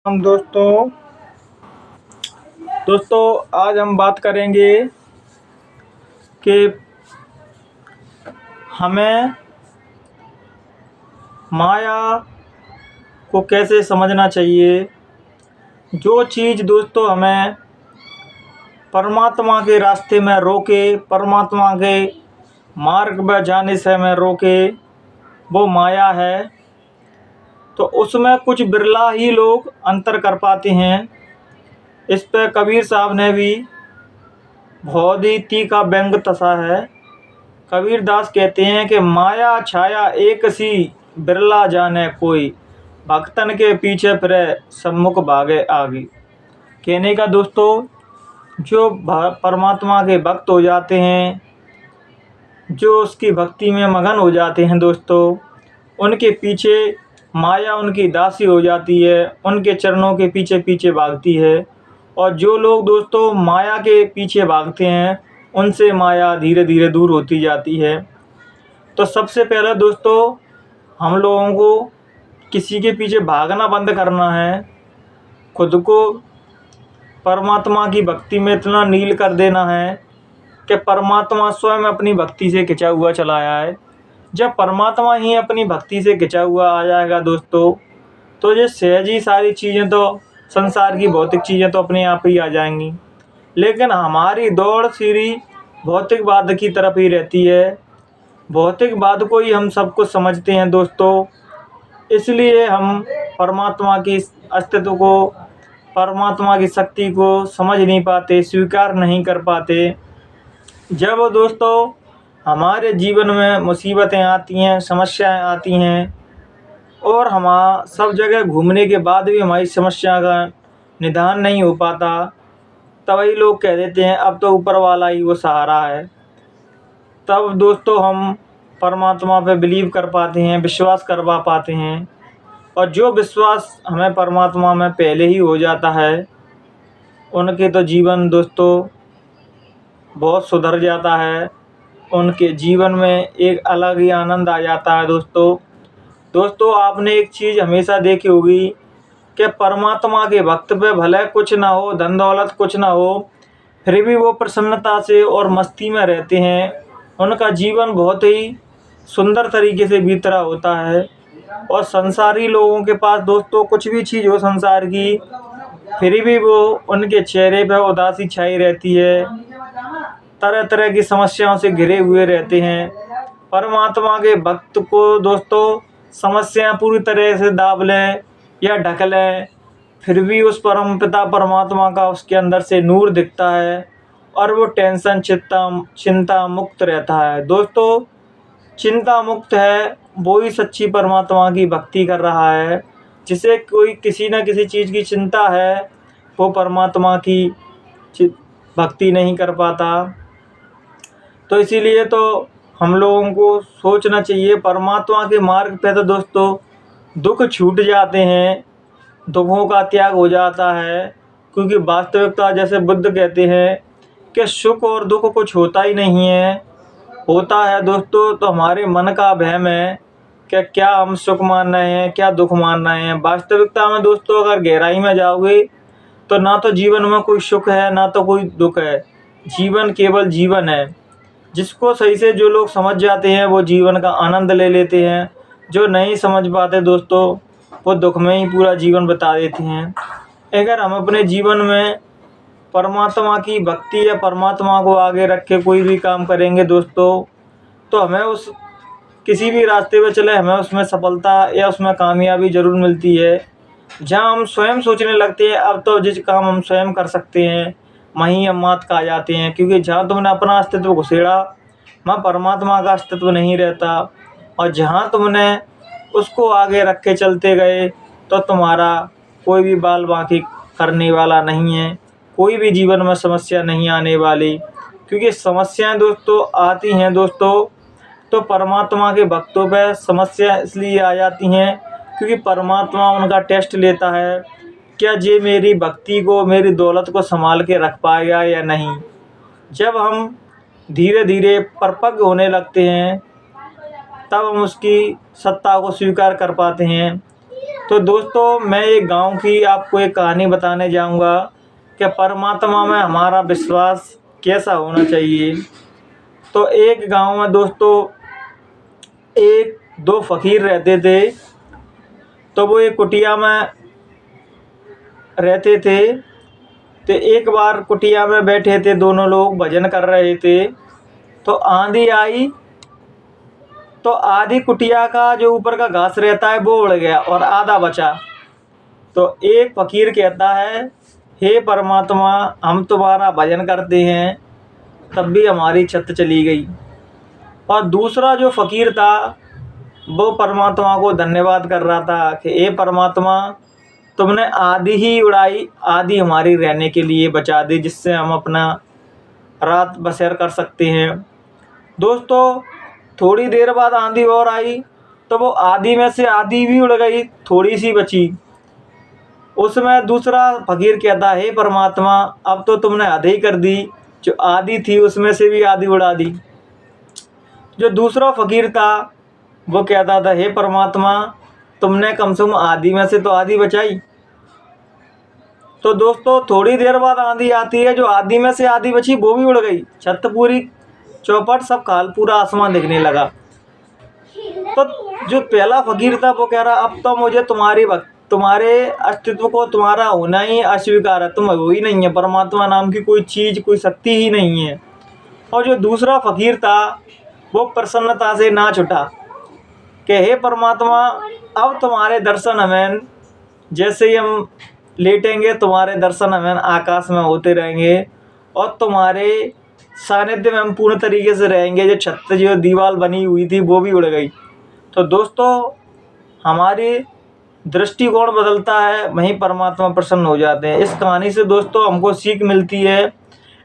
हम दोस्तों आज हम बात करेंगे कि हमें माया को कैसे समझना चाहिए। जो चीज़ दोस्तों हमें परमात्मा के रास्ते में रोके, परमात्मा के मार्ग पर जाने से हमें रोके, वो माया है। तो उसमें कुछ बिरला ही लोग अंतर कर पाते हैं। इस पर कबीर साहब ने भी बहुत ही तीखा व्यंग कसा है। कबीर दास कहते हैं कि माया छाया एक सी, बिरला जाने कोई, भक्तन के पीछे फिरे सम्मुख भागे आगे। कहने का दोस्तों, जो परमात्मा के भक्त हो जाते हैं, जो उसकी भक्ति में मगन हो जाते हैं दोस्तों, उनके पीछे माया उनकी दासी हो जाती है, उनके चरणों के पीछे पीछे भागती है। और जो लोग दोस्तों माया के पीछे भागते हैं, उनसे माया धीरे धीरे दूर होती जाती है। तो सबसे पहले दोस्तों हम लोगों को किसी के पीछे भागना बंद करना है। खुद को परमात्मा की भक्ति में इतना नील कर देना है कि परमात्मा स्वयं अपनी भक्ति से खिंचा हुआ चला आए। जब परमात्मा ही अपनी भक्ति से खिंचा हुआ आ जाएगा दोस्तों, तो ये सहज ही सारी चीज़ें, तो संसार की भौतिक चीज़ें तो अपने आप ही आ जाएंगी। लेकिन हमारी दौड़ सीधी भौतिकवाद की तरफ ही रहती है। भौतिकवाद को ही हम सब कुछ समझते हैं दोस्तों। इसलिए हम परमात्मा की अस्तित्व को, परमात्मा की शक्ति को समझ नहीं पाते, स्वीकार नहीं कर पाते। जब दोस्तों हमारे जीवन में मुसीबतें आती हैं, समस्याएं आती हैं, और हम सब जगह घूमने के बाद भी हमारी समस्या का निदान नहीं हो पाता, तभी लोग कह देते हैं अब तो ऊपर वाला ही वो सहारा है। तब दोस्तों हम परमात्मा पे बिलीव कर पाते हैं, विश्वास करवा पाते हैं। और जो विश्वास हमें परमात्मा में पहले ही हो जाता है, उनके तो जीवन दोस्तों बहुत सुधर जाता है। उनके जीवन में एक अलग ही आनंद आ जाता है दोस्तों आपने एक चीज़ हमेशा देखी होगी कि परमात्मा के भक्त पे भले कुछ ना हो, धन दौलत कुछ ना हो, फिर भी वो प्रसन्नता से और मस्ती में रहते हैं। उनका जीवन बहुत ही सुंदर तरीके से बीत रहा होता है। और संसारी लोगों के पास दोस्तों कुछ भी चीज़ हो संसार की, फिर भी वो उनके चेहरे पर उदासी छाई रहती है, तरह तरह की समस्याओं से घिरे हुए रहते हैं। परमात्मा के भक्त को दोस्तों समस्याएं पूरी तरह से दाब लें या ढक लें, फिर भी उस परम पिता परमात्मा का उसके अंदर से नूर दिखता है और वो टेंशन चिंता मुक्त रहता है दोस्तों। चिंता मुक्त है वो ही सच्ची परमात्मा की भक्ति कर रहा है। जिसे कोई किसी न किसी चीज़ की चिंता है, वो परमात्मा की भक्ति नहीं कर पाता। तो इसीलिए तो हम लोगों को सोचना चाहिए, परमात्मा के मार्ग पे तो दोस्तों दुख छूट जाते हैं, दुखों का त्याग हो जाता है। क्योंकि वास्तविकता जैसे बुद्ध कहते हैं कि सुख और दुख कुछ होता ही नहीं है। होता है दोस्तों तो हमारे मन का वहम है कि क्या हम सुख मान रहे हैं, क्या दुख मान रहे हैं। वास्तविकता में दोस्तों अगर गहराई में जाओगे तो ना तो जीवन में कोई सुख है, ना तो कोई दुख है। जीवन केवल जीवन है। जिसको सही से जो लोग समझ जाते हैं वो जीवन का आनंद ले लेते हैं। जो नहीं समझ पाते दोस्तों, वो दुख में ही पूरा जीवन बिता देते हैं। अगर हम अपने जीवन में परमात्मा की भक्ति या परमात्मा को आगे रख के कोई भी काम करेंगे दोस्तों, तो हमें उस किसी भी रास्ते पे चले, हमें उसमें सफलता या उसमें कामयाबी ज़रूर मिलती है। जहाँ हम स्वयं सोचने लगते हैं अब तो जिस काम हम स्वयं कर सकते हैं, वहीं हम मात खा जाते हैं। क्योंकि जहाँ तुमने अपना अस्तित्व घुसेड़ा, वहाँ परमात्मा का अस्तित्व नहीं रहता। और जहाँ तुमने उसको आगे रख के चलते गए, तो तुम्हारा कोई भी बाल बाकी करने वाला नहीं है, कोई भी जीवन में समस्या नहीं आने वाली। क्योंकि समस्याएं दोस्तों आती हैं दोस्तों, तो परमात्मा के भक्तों पे समस्या इसलिए आ जाती हैं क्योंकि परमात्मा उनका टेस्ट लेता है, क्या ये मेरी भक्ति को, मेरी दौलत को संभाल के रख पाएगा या नहीं। जब हम धीरे धीरे परिपक्व होने लगते हैं, तब हम उसकी सत्ता को स्वीकार कर पाते हैं। तो दोस्तों मैं एक गांव की आपको एक कहानी बताने जाऊंगा कि परमात्मा में हमारा विश्वास कैसा होना चाहिए। तो एक गांव में दोस्तों एक दो फकीर रहते थे। तो वो एक कुटिया में रहते थे। तो एक बार कुटिया में बैठे थे, दोनों लोग भजन कर रहे थे। तो आंधी आई, तो आधी कुटिया का जो ऊपर का घास रहता है वो उड़ गया और आधा बचा। तो एक फकीर कहता है, हे परमात्मा, हम तुम्हारा भजन करते हैं तब भी हमारी छत चली गई। और दूसरा जो फकीर था वो परमात्मा को धन्यवाद कर रहा था कि हे परमात्मा, तुमने आधी ही उड़ाई, आधी हमारी रहने के लिए बचा दी, जिससे हम अपना रात बसर कर सकते हैं। दोस्तों थोड़ी देर बाद आंधी और आई, तो वो आधी में से आधी भी उड़ गई, थोड़ी सी बची। उसमें दूसरा फकीर कहता है, हे परमात्मा, अब तो तुमने आधी कर दी, जो आधी थी उसमें से भी आधी उड़ा दी। जो दूसरा फकीर था वो कहता था, हे परमात्मा, तुमने कम से कम आधी में से तो आधी बचाई। तो दोस्तों थोड़ी देर बाद आंधी आती है, जो आधी में से आधी बची वो भी उड़ गई, छत पूरी चौपट सब काल, पूरा आसमान दिखने लगा। तो जो पहला फकीर था वो कह रहा, अब तो मुझे तुम्हारे अस्तित्व को, तुम्हारा होना ही अस्वीकार है, तुम हो ही नहीं है, परमात्मा नाम की कोई चीज़, कोई शक्ति ही नहीं है। और जो दूसरा फकीर था वो प्रसन्नता से नाच उठा कि हे परमात्मा, अब तुम्हारे दर्शन हमें, जैसे ही हम लेटेंगे तुम्हारे दर्शन हमें आकाश में होते रहेंगे और तुम्हारे सानिध्य में हम पूर्ण तरीके से रहेंगे। जो छत, जो दीवार बनी हुई थी वो भी उड़ गई। तो दोस्तों हमारी दृष्टिकोण बदलता है, वहीं परमात्मा प्रसन्न हो जाते हैं। इस कहानी से दोस्तों हमको सीख मिलती है,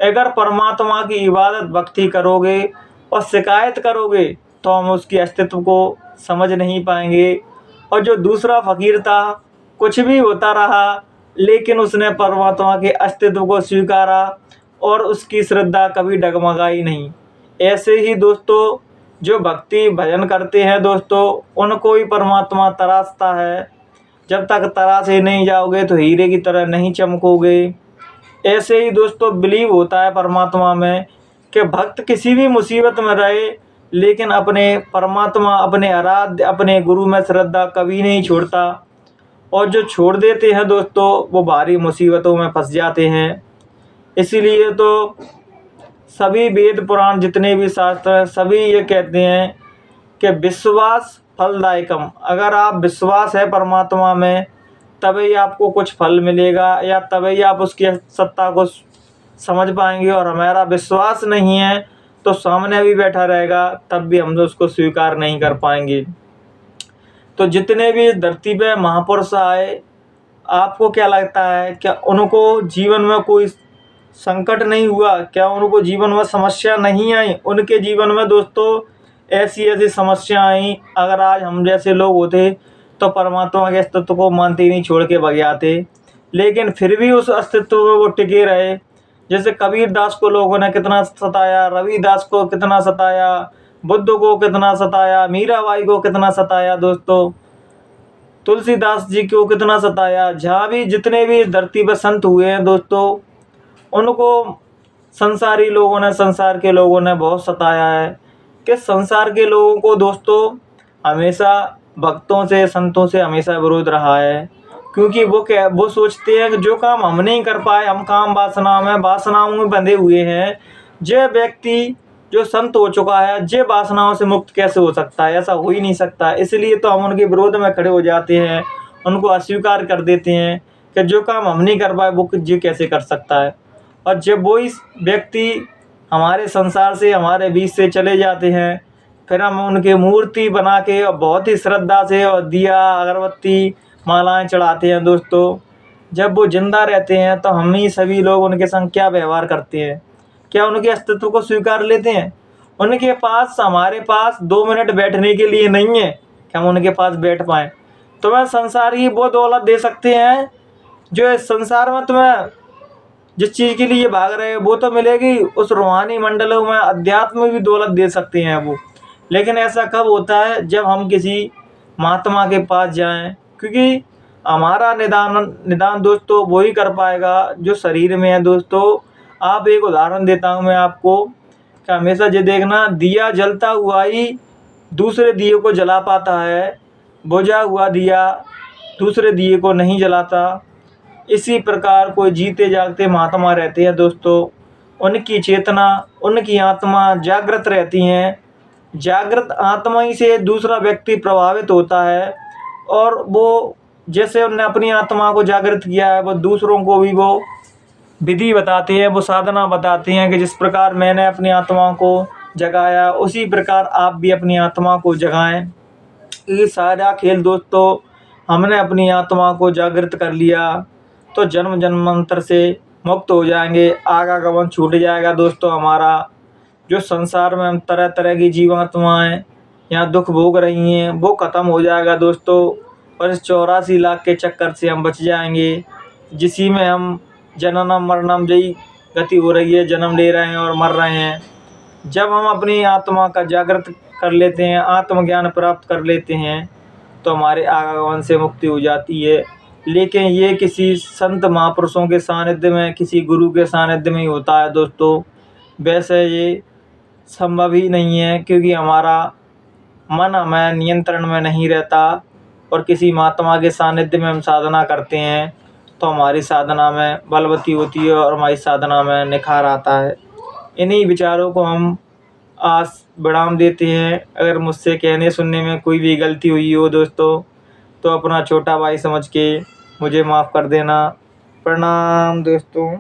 अगर परमात्मा की इबादत भक्ति करोगे और शिकायत करोगे तो हम उसकी अस्तित्व को समझ नहीं पाएंगे। और जो दूसरा फकीर था, कुछ भी होता रहा लेकिन उसने परमात्मा के अस्तित्व को स्वीकारा और उसकी श्रद्धा कभी डगमगाई नहीं। ऐसे ही दोस्तों जो भक्ति भजन करते हैं दोस्तों, उनको ही परमात्मा तराशता है। जब तक तराशे नहीं जाओगे तो हीरे की तरह नहीं चमकोगे। ऐसे ही दोस्तों बिलीव होता है परमात्मा में कि भक्त किसी भी मुसीबत में रहे लेकिन अपने परमात्मा, अपने आराध्य, अपने गुरु में श्रद्धा कभी नहीं छोड़ता। और जो छोड़ देते हैं दोस्तों वो भारी मुसीबतों में फंस जाते हैं। इसीलिए तो सभी वेद पुराण, जितने भी शास्त्र हैं, सभी ये कहते हैं कि विश्वास फलदायकम। अगर आप विश्वास है परमात्मा में तभी आपको कुछ फल मिलेगा, या तभी आप उसकी सत्ता को समझ पाएंगे। और हमारा विश्वास नहीं है तो सामने भी बैठा रहेगा तब भी हम उसको स्वीकार नहीं कर पाएंगे। तो जितने भी इस धरती पे महापुरुष आए, आपको क्या लगता है, क्या उनको जीवन में कोई संकट नहीं हुआ? क्या उनको जीवन में समस्या नहीं आई? उनके जीवन में दोस्तों ऐसी ऐसी समस्या आई, अगर आज हम जैसे लोग होते तो परमात्मा के अस्तित्व को मानते ही नहीं, छोड़ के भग जाते। लेकिन फिर भी उस अस्तित्व में वो टिके रहे। जैसे कबीर दास को लोगों ने कितना सताया, रविदास को कितना सताया, बुद्ध को कितना सताया, मीराबाई को कितना सताया दोस्तों, तुलसीदास जी को कितना सताया। जहाँ भी जितने भी धरती पर संत हुए हैं दोस्तों, उनको संसारी लोगों ने, संसार के लोगों ने बहुत सताया है। कि संसार के लोगों को दोस्तों हमेशा भक्तों से, संतों से हमेशा विरोध रहा है। क्योंकि वो सोचते हैं कि जो काम हम नहीं कर पाए, हम काम वासनाओं में बंधे हुए हैं। जो व्यक्ति जो संत हो चुका है, जे वासनाओं से मुक्त कैसे हो सकता है? ऐसा हो ही नहीं सकता। इसलिए तो हम उनके विरोध में खड़े हो जाते हैं, उनको अस्वीकार कर देते हैं कि जो काम हम नहीं कर पाए वो जी कैसे कर सकता है। और जब वो इस व्यक्ति हमारे संसार से, हमारे बीच से चले जाते हैं, फिर हम उनकी मूर्ति बना के और बहुत ही श्रद्धा से और दिया, अगरबत्ती, मालाएं चढ़ाते हैं दोस्तों। जब वो जिंदा रहते हैं तो हम ही सभी लोग उनके संग क्या व्यवहार करते हैं? क्या उनके अस्तित्व को स्वीकार लेते हैं? उनके पास, हमारे पास 2 मिनट बैठने के लिए नहीं है कि हम उनके पास बैठ पाएँ। तुम्हें संसार की वो दौलत दे सकते हैं जो इस संसार में तुम्हें जिस चीज़ के लिए भाग रहे हो वो तो मिलेगी, उस रूहानी मंडलों में अध्यात्म में भी दौलत दे सकते हैं वो। लेकिन ऐसा कब होता है? जब हम किसी महात्मा के पास जाएं। क्योंकि हमारा निदान दोस्तों वही कर पाएगा जो शरीर में है। दोस्तों आप एक उदाहरण देता हूँ मैं आपको कि हमेशा ये देखना, दिया जलता हुआ ही दूसरे दिए को जला पाता है, बुझा हुआ दिया दूसरे दिए को नहीं जलाता। इसी प्रकार कोई जीते जागते महात्मा रहते हैं दोस्तों, उनकी चेतना, उनकी आत्मा जागृत रहती हैं। जागृत आत्मा ही से दूसरा व्यक्ति प्रभावित होता है, और वो जैसे उन्होंने अपनी आत्मा को जागृत किया है, वो दूसरों को भी वो विधि बताते हैं, वो साधना बताते हैं कि जिस प्रकार मैंने अपनी आत्मा को जगाया उसी प्रकार आप भी अपनी आत्मा को जगाएं। ये सारा खेल दोस्तों, हमने अपनी आत्मा को जागृत कर लिया तो जन्म जन्मांतर से मुक्त हो जाएंगे, आवागमन छूट जाएगा दोस्तों हमारा। जो संसार में हम तरह तरह की जीवात्माएं यहाँ दुख भोग रही हैं वो ख़त्म हो जाएगा दोस्तों, और इस 84 लाख के चक्कर से हम बच जाएंगे, जिसी में हम जननम मरणम जई गति हो रही है, जन्म ले रहे हैं और मर रहे हैं। जब हम अपनी आत्मा का जागृत कर लेते हैं, आत्मज्ञान प्राप्त कर लेते हैं, तो हमारे आवागमन से मुक्ति हो जाती है। लेकिन ये किसी संत महापुरुषों के सानिध्य में, किसी गुरु के सानिध्य में ही होता है दोस्तों। वैसे ये संभव ही नहीं है, क्योंकि हमारा मन हमें नियंत्रण में नहीं रहता, और किसी महात्मा के सानिध्य में हम साधना करते हैं तो हमारी साधना में बलवती होती है और हमारी साधना में निखार आता है। इन्हीं विचारों को हम आज बढ़ाम देते हैं। अगर मुझसे कहने सुनने में कोई भी गलती हुई हो दोस्तों, तो अपना छोटा भाई समझ के मुझे माफ़ कर देना। प्रणाम दोस्तों।